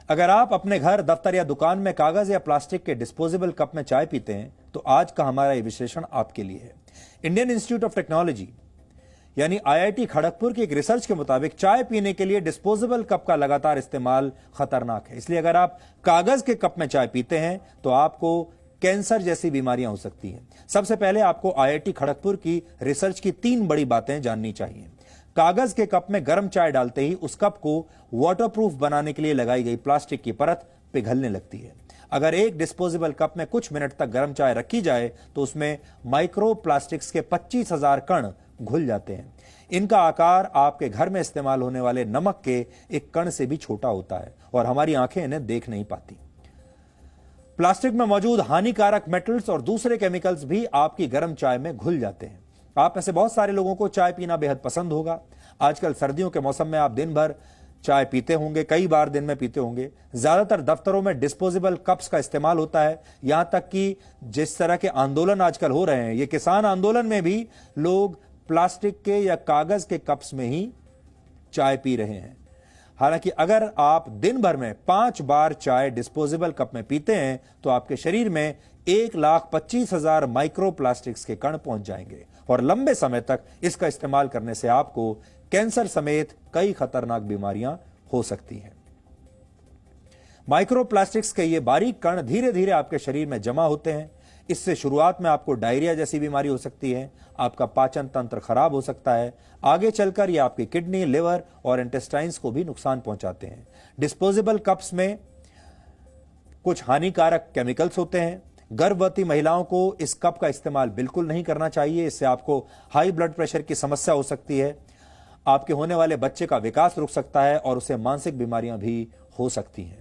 अगर आप अपने घर, दफ्तर या दुकान में कागज या प्लास्टिक के डिस्पोजेबल कप में चाय पीते हैं तो आज का हमारा ये विश्लेषण आपके लिए है। इंडियन इंस्टीट्यूट ऑफ टेक्नोलॉजी यानी IIT खड़गपुर की एक रिसर्च के मुताबिक चाय पीने के लिए डिस्पोजेबल कप का लगातार इस्तेमाल खतरनाक है। इसलिए अगर आप कागज के कप में चाय पीते हैं तो आपको कैंसर जैसी बीमारियां हो सकती हैं। सबसे पहले आपको IIT खड़गपुर की रिसर्च की 3 बड़ी बातें जाननी चाहिए। कागज के कप में गर्म चाय डालते ही उस कप को वाटरप्रूफ बनाने के लिए लगाई गई प्लास्टिक की परत पिघलने लगती है। अगर एक डिस्पोजेबल कप में कुछ मिनट तक गर्म चाय रखी जाए तो उसमें माइक्रो प्लास्टिक्स के 25,000 कण घुल जाते हैं। इनका आकार आपके घर में इस्तेमाल होने वाले नमक के एक कण से भी छोटा होता है और हमारी आंखें इन्हें देख नहीं पाती। प्लास्टिक में मौजूद हानिकारक मेटल्स और दूसरे केमिकल्स भी आपकी गर्म चाय में घुल जाते हैं। आप में से बहुत सारे लोगों को चाय पीना बेहद पसंद होगा। आजकल सर्दियों के मौसम में आप दिन भर चाय पीते होंगे, कई बार दिन में पीते होंगे। ज्यादातर दफ्तरों में डिस्पोजेबल कप्स का इस्तेमाल होता है। यहां तक कि जिस तरह के आंदोलन आजकल हो रहे हैं, ये किसान आंदोलन में भी लोग प्लास्टिक के या कागज के कप्स में ही चाय पी रहे हैं। हालांकि अगर आप दिन भर में 5 बार चाय डिस्पोजेबल कप में पीते हैं तो आपके शरीर में 1,25,000 माइक्रो प्लास्टिक्स के कण पहुंच जाएंगे और लंबे समय तक इसका इस्तेमाल करने से आपको कैंसर समेत कई खतरनाक बीमारियां हो सकती हैं। माइक्रो प्लास्टिक्स के ये बारीक कण धीरे धीरे आपके शरीर में जमा होते हैं। इससे शुरुआत में आपको डायरिया जैसी बीमारी हो सकती है, आपका पाचन तंत्र खराब हो सकता है। आगे चलकर ये आपकी किडनी, लिवर और इंटेस्टाइन्स को भी नुकसान पहुंचाते हैं। डिस्पोजेबल कप्स में कुछ हानिकारक केमिकल्स होते हैं। गर्भवती महिलाओं को इस कप का इस्तेमाल बिल्कुल नहीं करना चाहिए। इससे आपको हाई ब्लड प्रेशर की समस्या हो सकती है। आपके होने वाले बच्चे का विकास रुक सकता है और उसे मानसिक बीमारियां भी हो सकती हैं।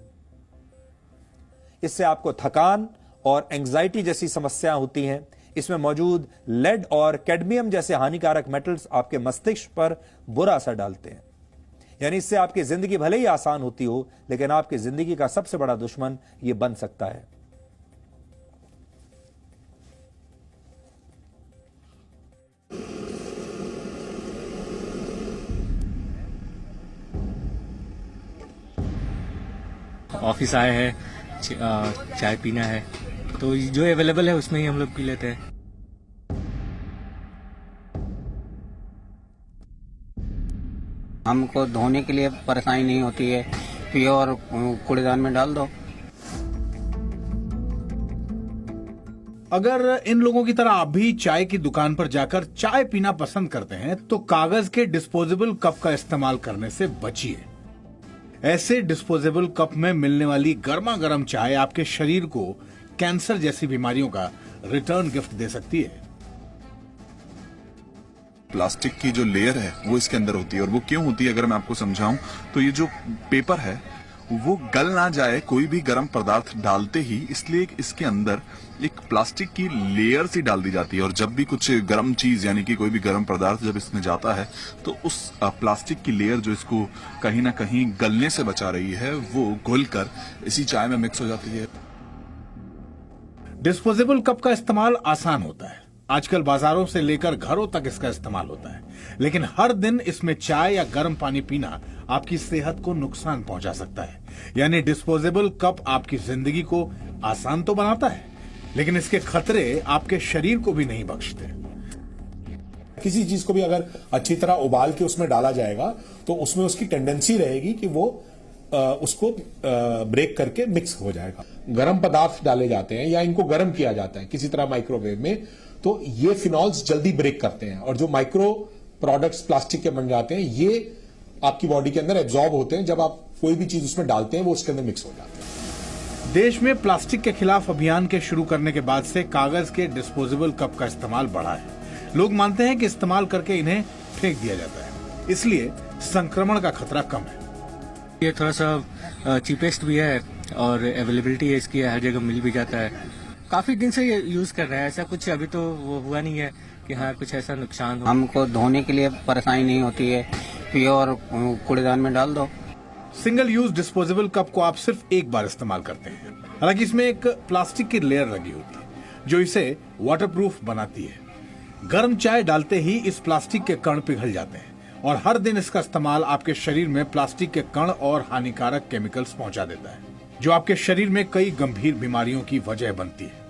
इससे आपको थकान और एंजाइटी जैसी समस्याएं होती हैं। इसमें मौजूद लेड और कैडमियम जैसे हानिकारक मेटल्स आपके मस्तिष्क पर बुरा असर डालते हैं। यानी इससे आपकी जिंदगी भले ही आसान होती हो, लेकिन आपकी जिंदगी का सबसे बड़ा दुश्मन यह बन सकता है। ऑफिस आए हैं, चाय पीना है तो जो अवेलेबल है उसमें ही हम लोग पी लेते हैं। हमको धोने के लिए परेशानी नहीं होती है, पियो और कूड़ेदान में डाल दो। अगर इन लोगों की तरह आप भी चाय की दुकान पर जाकर चाय पीना पसंद करते हैं तो कागज के डिस्पोजेबल कप का इस्तेमाल करने से बचिए। ऐसे डिस्पोजेबल कप में मिलने वाली गर्मा गर्म चाय आपके शरीर को कैंसर जैसी बीमारियों का रिटर्न गिफ्ट दे सकती है। प्लास्टिक की जो लेयर है वो इसके अंदर होती है, और वो क्यों होती है अगर मैं आपको समझाऊं तो ये जो पेपर है वो गल ना जाए कोई भी गर्म पदार्थ डालते ही, इसलिए इसके अंदर एक प्लास्टिक की लेयर सी डाल दी जाती है। और जब भी कुछ गर्म चीज यानी कि कोई भी गर्म पदार्थ जब इसमें जाता है तो उस प्लास्टिक की लेयर जो इसको कहीं ना कहीं गलने से बचा रही है वो घुलकर इसी चाय में मिक्स हो जाती है। डिस्पोजेबल कप का इस्तेमाल आसान होता है। आजकल बाजारों से लेकर घरों तक इसका इस्तेमाल होता है, लेकिन हर दिन इसमें चाय या गर्म पानी पीना आपकी सेहत को नुकसान पहुंचा सकता है। यानी डिस्पोजेबल कप आपकी जिंदगी को आसान तो बनाता है, लेकिन इसके खतरे आपके शरीर को भी नहीं बख्शते। किसी चीज को भी अगर अच्छी तरह उबाल के उसमें डाला जाएगा तो उसमें उसकी टेंडेंसी रहेगी कि वो उसको ब्रेक करके मिक्स हो जाएगा। गर्म पदार्थ डाले जाते हैं या इनको गर्म किया जाता है किसी तरह माइक्रोवेव में, तो ये फिनॉल्स जल्दी ब्रेक करते हैं और जो माइक्रो प्रोडक्ट्स प्लास्टिक के बन जाते हैं ये आपकी बॉडी के अंदर एब्जॉर्ब होते हैं। जब आप कोई भी चीज उसमें डालते हैं वो उसके अंदर मिक्स हो जाते हैं। देश में प्लास्टिक के खिलाफ अभियान के शुरू करने के बाद से कागज के डिस्पोजेबल कप का इस्तेमाल बढ़ा है। लोग मानते हैं कि इस्तेमाल करके इन्हें फेंक दिया जाता है, इसलिए संक्रमण का खतरा कम है। ये थोड़ा सा चीपेस्ट भी है और अवेलेबिलिटी है इसकी, हर जगह मिल भी जाता है। काफी दिन से ये यूज कर रहे हैं, ऐसा कुछ अभी तो वो हुआ नहीं है कि हाँ कुछ ऐसा नुकसान हो। हमको धोने के लिए परेशानी नहीं होती है, पियो और कूड़ेदान में डाल दो। सिंगल यूज डिस्पोजेबल कप को आप सिर्फ एक बार इस्तेमाल करते हैं। हालांकि इसमें एक प्लास्टिक की लेयर लगी होती है जो इसे वाटरप्रूफ बनाती है। गर्म चाय डालते ही इस प्लास्टिक के कण पिघल जाते हैं और हर दिन इसका इस्तेमाल आपके शरीर में प्लास्टिक के कण और हानिकारक केमिकल्स पहुंचा देता है, जो आपके शरीर में कई गंभीर बीमारियों की वजह बनती है।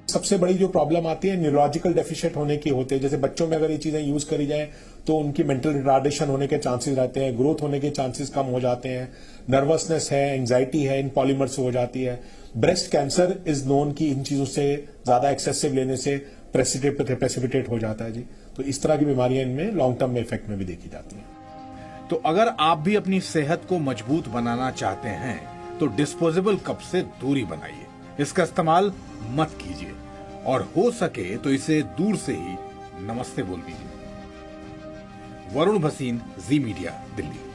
सबसे बड़ी जो प्रॉब्लम आती है न्यूरोलॉजिकल डेफिशिएंट होने की होती है। जैसे बच्चों में अगर ये चीजें यूज करी जाए तो उनकी मेंटल रिटार्डेशन होने के चांसेस रहते हैं, ग्रोथ होने के चांसेस कम हो जाते हैं, नर्वसनेस है, एंजाइटी है, इन पॉलीमर से हो जाती है। ब्रेस्ट कैंसर इज नोन कि इन चीजों से ज्यादा एक्सेसिव लेने से प्रेसिपिटेट हो जाता है जी। तो इस तरह की बीमारियां इनमें लॉन्ग टर्म में इफेक्ट में भी देखी जाती हैं। तो अगर आप भी अपनी सेहत को मजबूत बनाना चाहते हैं तो डिस्पोजेबल कप से दूरी बनाइए, इसका इस्तेमाल मत कीजिए और हो सके तो इसे दूर से ही नमस्ते बोल दीजिए। वरुण भसीन, जी मीडिया, दिल्ली।